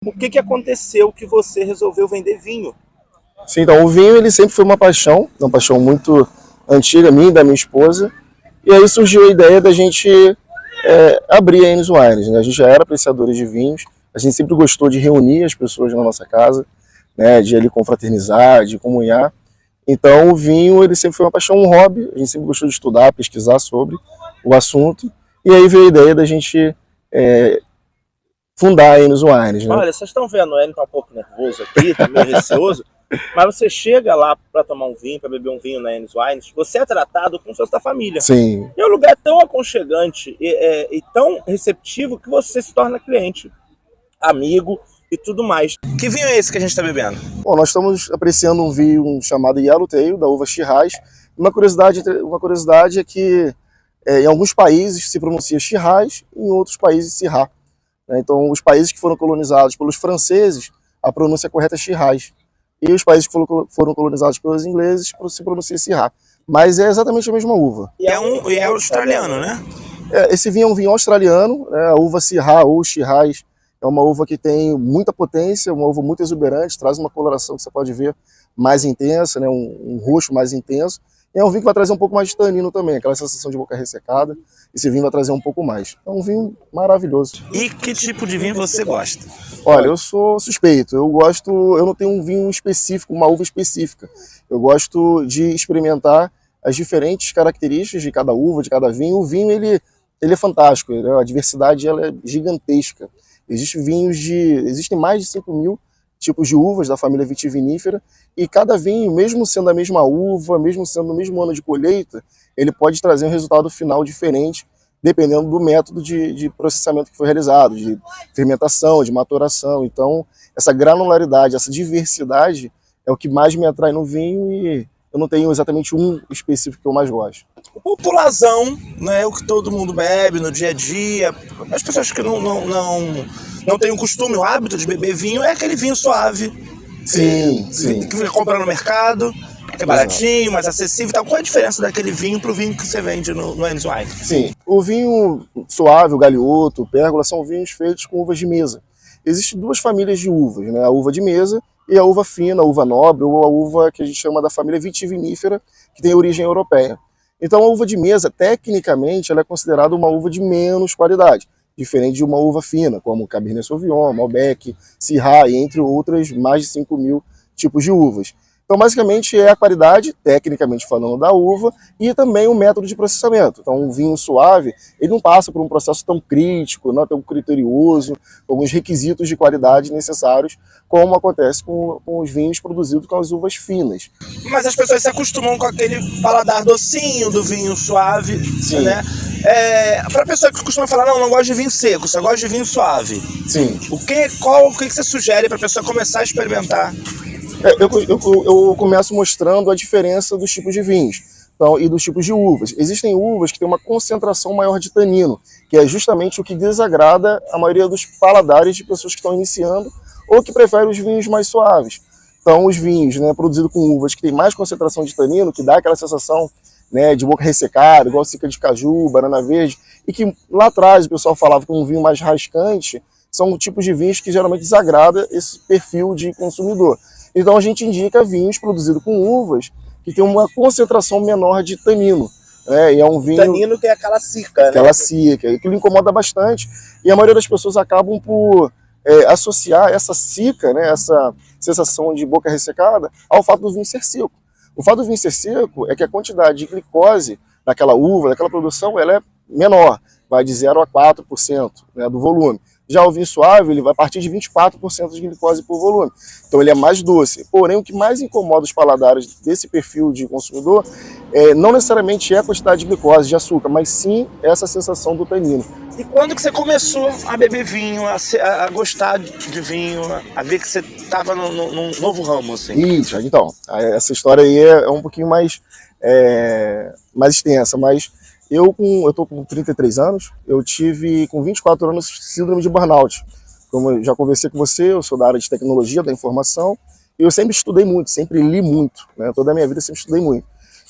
O que aconteceu que você resolveu vender vinho? Sim, então o vinho ele sempre foi uma paixão muito antiga minha e da minha esposa. E aí surgiu a ideia da gente abrir a Enes Wines, né? A gente já era apreciadores de vinhos, a gente sempre gostou de reunir as pessoas na nossa casa, né? De ali confraternizar, de comunhar. Então o vinho ele sempre foi uma paixão, um hobby, a gente sempre gostou de estudar, pesquisar sobre o assunto. E aí veio a ideia da gente fundar a Enes Wines, né? Olha, vocês estão vendo, ele tá um pouco nervoso aqui, tá meio receoso, mas você chega lá para tomar um vinho, para beber um vinho na Enes Wines, você é tratado como se fosse da família. Sim. E é um lugar tão aconchegante e tão receptivo que você se torna cliente, amigo e tudo mais. Que vinho é esse que a gente está bebendo? Bom, nós estamos apreciando um vinho chamado Yellowtail, da uva Shiraz. Uma curiosidade é que em alguns países se pronuncia Shiraz, em outros países Syrah. Então, os países que foram colonizados pelos franceses, a pronúncia correta é Shiraz. E os países que foram colonizados pelos ingleses, se pronuncia Syrah. Mas é exatamente a mesma uva. E é australiano, né? Esse vinho é um vinho australiano, né? A uva Syrah ou Shiraz é uma uva que tem muita potência, uma uva muito exuberante, traz uma coloração que você pode ver mais intensa, né? Um roxo mais intenso. E é um vinho que vai trazer um pouco mais de tanino também, aquela sensação de boca ressecada. Esse vinho vai trazer um pouco mais. É um vinho maravilhoso. E que tipo de vinho você gosta? Olha, eu sou suspeito. Eu não tenho um vinho específico, uma uva específica. Eu gosto de experimentar as diferentes características de cada uva, de cada vinho. O vinho, ele é fantástico, né? A diversidade ela é gigantesca. Existem mais de 5.000 tipos de uvas da família vitivinífera, e cada vinho, mesmo sendo a mesma uva, mesmo sendo no mesmo ano de colheita, ele pode trazer um resultado final diferente, dependendo do método de processamento que foi realizado, de fermentação, de maturação. Então, essa granularidade, essa diversidade é o que mais me atrai no vinho, e eu não tenho exatamente um específico que eu mais gosto. O populazão, né, o que todo mundo bebe no dia a dia, as pessoas que não têm o costume, o hábito de beber vinho, é aquele vinho suave. Sim. Que você compra no mercado, que é baratinho, mais acessível. Então, qual é a diferença daquele vinho para o vinho que você vende no Enes Wines? Sim, o vinho suave, o Galhoto, o Pérgola, são vinhos feitos com uvas de mesa. Existem duas famílias de uvas, né? A uva de mesa e a uva fina, a uva nobre, ou a uva que a gente chama da família vitivinífera, que tem origem europeia. Então a uva de mesa, tecnicamente, ela é considerada uma uva de menos qualidade, diferente de uma uva fina, como Cabernet Sauvignon, Malbec, Syrah, e entre outras mais de 5.000 tipos de uvas. Então, basicamente, é a qualidade, tecnicamente falando, da uva e também o método de processamento. Então, um vinho suave, ele não passa por um processo tão crítico, não tão criterioso, alguns requisitos de qualidade necessários, como acontece com os vinhos produzidos com as uvas finas. Mas as pessoas se acostumam com aquele paladar docinho do vinho suave, Sim. Né? Para a pessoa que costuma falar, não gosto de vinho seco, só gosto de vinho suave. Sim. O que você sugere para a pessoa começar a experimentar? Eu começo mostrando a diferença dos tipos de vinhos, então, e dos tipos de uvas. Existem uvas que têm uma concentração maior de tanino, que é justamente o que desagrada a maioria dos paladares de pessoas que estão iniciando ou que preferem os vinhos mais suaves. Então, os vinhos, né, produzidos com uvas que têm mais concentração de tanino, que dá aquela sensação, né, de boca ressecada, igual cica de caju, banana verde, e que lá atrás o pessoal falava que um vinho mais rascante, são tipos de vinhos que geralmente desagrada esse perfil de consumidor. Então a gente indica vinhos produzidos com uvas que tem uma concentração menor de tanino. E é um vinho... Tanino que é aquela cica, né? Aquela cica, aquilo incomoda bastante. E a maioria das pessoas acabam por associar essa cica, né, essa sensação de boca ressecada, ao fato do vinho ser seco. O fato do vinho ser seco é que a quantidade de glicose daquela uva, daquela produção, ela é menor, vai de 0 a 4%, né, do volume. Já o vinho suave, ele vai partir de 24% de glicose por volume. Então ele é mais doce. Porém, o que mais incomoda os paladares desse perfil de consumidor não necessariamente é a quantidade de glicose, de açúcar, mas sim essa sensação do tanino. E quando que você começou a beber vinho, a gostar de vinho, a ver que você estava num novo ramo, assim? Isso, então, essa história aí é um pouquinho mais extensa, mas eu tô com 33 anos, eu tive com 24 anos síndrome de burnout. Como eu já conversei com você, eu sou da área de tecnologia, da informação, e eu sempre estudei muito, sempre li muito, né? Toda a minha vida eu sempre estudei muito.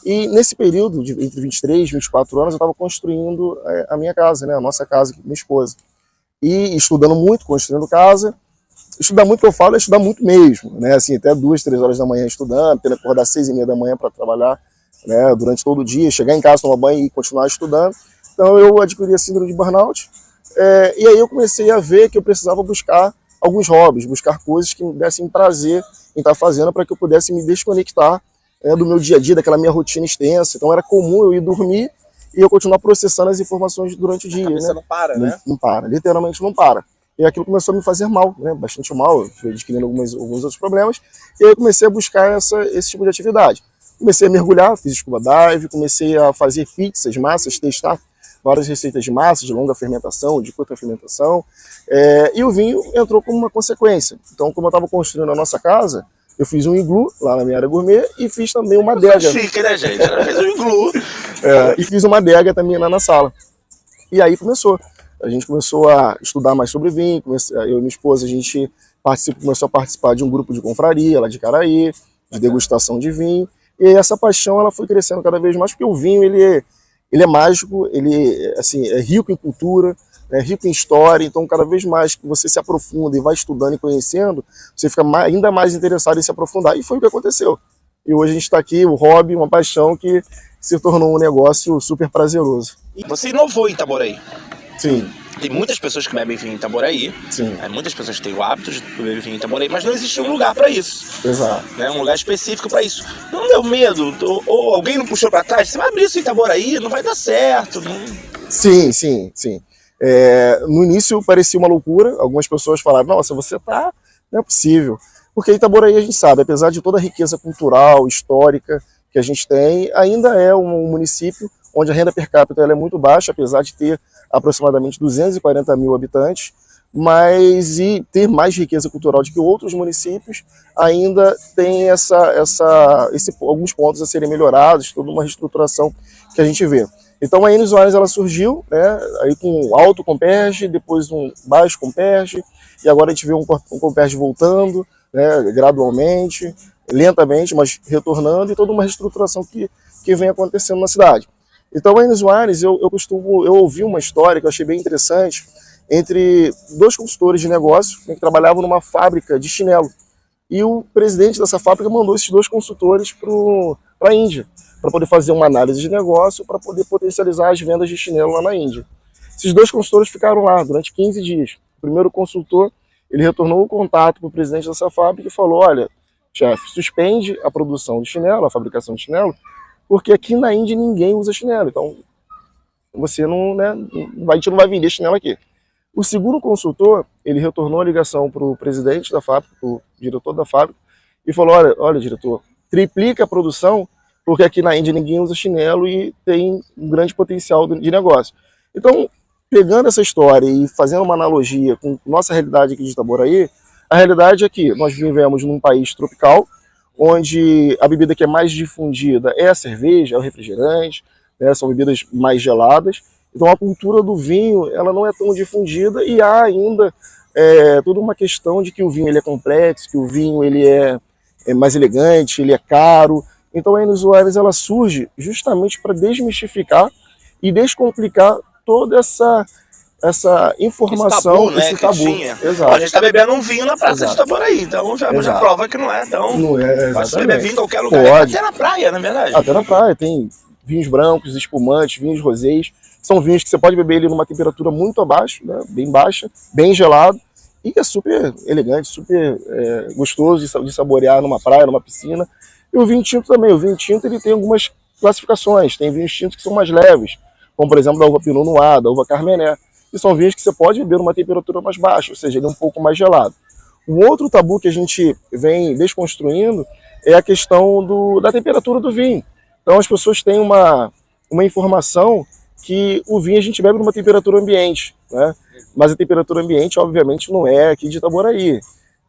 E nesse período, entre 23 e 24 anos, eu estava construindo a minha casa, né? A nossa casa, minha esposa. E estudando muito, construindo casa, Estudar muito que eu falo é estudar muito mesmo, né? Assim, até 2, 3 horas da manhã estudando, tendo que acordar às 6h30 da manhã para trabalhar, né? Durante todo o dia, chegar em casa, tomar banho e continuar estudando. Então eu adquiri a síndrome de burnout, e aí eu comecei a ver que eu precisava buscar alguns hobbies, buscar coisas que me dessem prazer em estar fazendo para que eu pudesse me desconectar do meu dia a dia, daquela minha rotina extensa. Então era comum eu ir dormir e eu continuar processando as informações durante o dia. A cabeça, né? Não para, né? Não para, literalmente não para. E aquilo começou a me fazer mal, né? Bastante mal, eu fui adquirindo alguns outros problemas, e aí eu comecei a buscar esse tipo de atividade. Comecei a mergulhar, fiz scuba dive, comecei a fazer pizzas, massas, testar várias receitas de massa, de longa fermentação, de curta fermentação, e o vinho entrou como uma consequência. Então, como eu estava construindo a nossa casa, eu fiz um iglu lá na minha área gourmet e fiz também uma adega. Chique, né, gente? Ela fez um iglu. E fiz uma adega também lá na sala. E aí começou. A gente começou a estudar mais sobre vinho, eu e minha esposa, a gente começou a participar de um grupo de confraria lá de Caraí, de degustação de vinho, e aí essa paixão ela foi crescendo cada vez mais, porque o vinho ele é mágico, ele assim, é rico em cultura, é rico em história, então cada vez mais que você se aprofunda e vai estudando e conhecendo, você fica ainda mais interessado em se aprofundar, e foi o que aconteceu. E hoje a gente está aqui, o hobby, uma paixão que se tornou um negócio super prazeroso. E você inovou em Itaboraí. Sim. Tem muitas pessoas que bebem vinho em Itaboraí. Sim. Muitas pessoas têm o hábito de beber vinho em Itaboraí, mas não existe um lugar para isso. Exato. Né? Um lugar específico para isso. Não deu medo? Ou alguém não puxou para trás? Você vai abrir isso em Itaboraí, não vai dar certo. Não... Sim. No início parecia uma loucura. Algumas pessoas falaram, nossa, você tá... Não é possível. Porque Itaboraí, a gente sabe, apesar de toda a riqueza cultural, histórica que a gente tem, ainda é um município onde a renda per capita ela é muito baixa, apesar de ter aproximadamente 240 mil habitantes, mas e ter mais riqueza cultural do que outros municípios, ainda tem alguns pontos a serem melhorados, toda uma reestruturação que a gente vê. Então a Enes Wines ela surgiu, né, aí com alto comperge, depois um baixo comperge, e agora a gente vê um comperge voltando, né, gradualmente, lentamente, mas retornando, e toda uma reestruturação que vem acontecendo na cidade. Então, a Enes Wines, eu ouvi uma história que eu achei bem interessante entre dois consultores de negócio que trabalhavam numa fábrica de chinelo. E o presidente dessa fábrica mandou esses dois consultores para a Índia, para poder fazer uma análise de negócio, para poder potencializar as vendas de chinelo lá na Índia. Esses dois consultores ficaram lá durante 15 dias. O primeiro consultor, ele retornou o contato para o presidente dessa fábrica e falou, olha, chefe, suspende a produção de chinelo, a fabricação de chinelo, porque aqui na Índia ninguém usa chinelo, então você a gente não vai vender chinelo aqui. O segundo consultor, ele retornou a ligação para o presidente da fábrica, para o diretor da fábrica, e falou, olha diretor, triplica a produção, porque aqui na Índia ninguém usa chinelo e tem um grande potencial de negócio. Então, pegando essa história e fazendo uma analogia com nossa realidade aqui de Itaboraí, a realidade é que nós vivemos num país tropical, onde a bebida que é mais difundida é a cerveja, é o refrigerante, né, são bebidas mais geladas. Então a cultura do vinho ela não é tão difundida e há ainda toda uma questão de que o vinho ele é complexo, que o vinho ele é mais elegante, ele é caro. Então a Enes Wines ela surge justamente para desmistificar e descomplicar toda essa informação, esse tabu. Tinha. Exato. A gente está bebendo um vinho na praça de Itaboraí, então já prova que não é tão... Não é, pode beber vinho em qualquer lugar, até na praia, na verdade. Até na praia, tem vinhos brancos, espumantes, vinhos rosés, são vinhos que você pode beber ele numa temperatura muito abaixo, né, bem baixa, bem gelado, e é super elegante, super gostoso de saborear numa praia, numa piscina. E o vinho tinto também, o vinho tinto ele tem algumas classificações, tem vinhos tintos que são mais leves, como por exemplo da uva Pinot Noir, da uva Carmené, que são vinhos que você pode beber numa temperatura mais baixa, ou seja, ele é um pouco mais gelado. Um outro tabu que a gente vem desconstruindo é a questão da temperatura do vinho. Então as pessoas têm uma informação que o vinho a gente bebe numa temperatura ambiente, né? Mas a temperatura ambiente, obviamente, não é aqui de Itaboraí.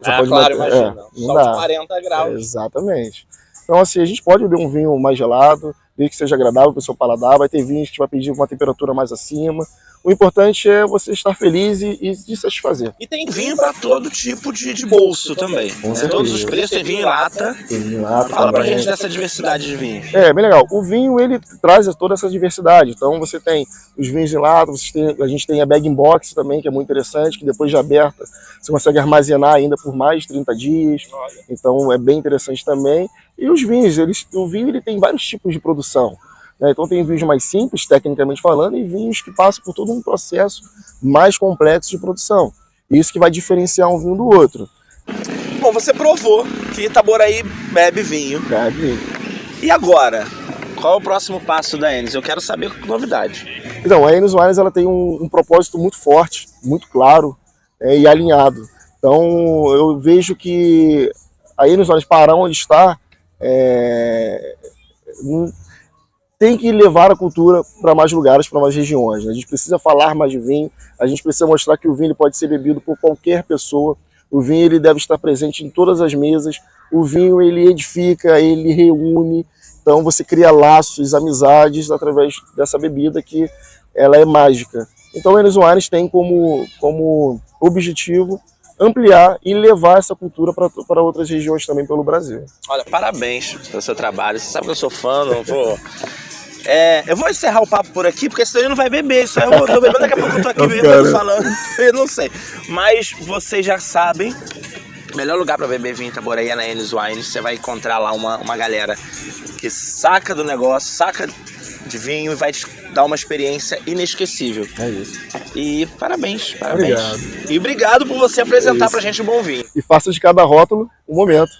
Claro, imagina. Só uns 40 graus. Exatamente. Então, assim, a gente pode beber um vinho mais gelado, desde que seja agradável para o seu paladar. Vai ter vinhos que vai pedir uma temperatura mais acima, O importante é você estar feliz e se satisfazer. E tem vinho para todo tipo de bolso também. Com Né? certeza. Todos os preços, tem vinho em lata. Fala pra gente dessa diversidade de vinhos. É, bem legal. O vinho, ele traz toda essa diversidade. Então, você tem os vinhos em lata, a gente tem a bag-in-box também, que é muito interessante, que depois de aberta, você consegue armazenar ainda por mais de 30 dias. Então, é bem interessante também. E os vinhos, o vinho ele tem vários tipos de produção. Né? Então, tem vinhos mais simples, tecnicamente falando, e vinhos que passam por todo um processo mais complexo de produção. Isso que vai diferenciar um vinho do outro. Bom, você provou que Itaboraí bebe vinho. Bebe vinho. E agora? Qual é o próximo passo da Enes? Eu quero saber novidade. Então, a Enes Wines ela tem um propósito muito forte, muito claro e alinhado. Então, eu vejo que a Enes Wines, para onde está, tem que levar a cultura para mais lugares, para mais regiões. Né? A gente precisa falar mais de vinho, a gente precisa mostrar que o vinho ele pode ser bebido por qualquer pessoa. O vinho ele deve estar presente em todas as mesas. O vinho ele edifica, ele reúne. Então você cria laços, amizades através dessa bebida que ela é mágica. Então a Enes Wines tem como objetivo ampliar e levar essa cultura para outras regiões também pelo Brasil. Olha, parabéns pelo seu trabalho. Você sabe que eu sou fã, não vou... eu vou encerrar o papo por aqui, porque senão ele não vai beber. Isso aí eu tô bebendo, daqui a pouco eu tô aqui mesmo falando. Eu não sei. Mas vocês já sabem, o melhor lugar para beber vinho em Itaboraí é na Enes Wines. Você vai encontrar lá uma galera que saca do negócio, saca de vinho e vai te dar uma experiência inesquecível. É isso. E parabéns. Obrigado. E obrigado por você apresentar pra gente um bom vinho. E faça de cada rótulo um momento.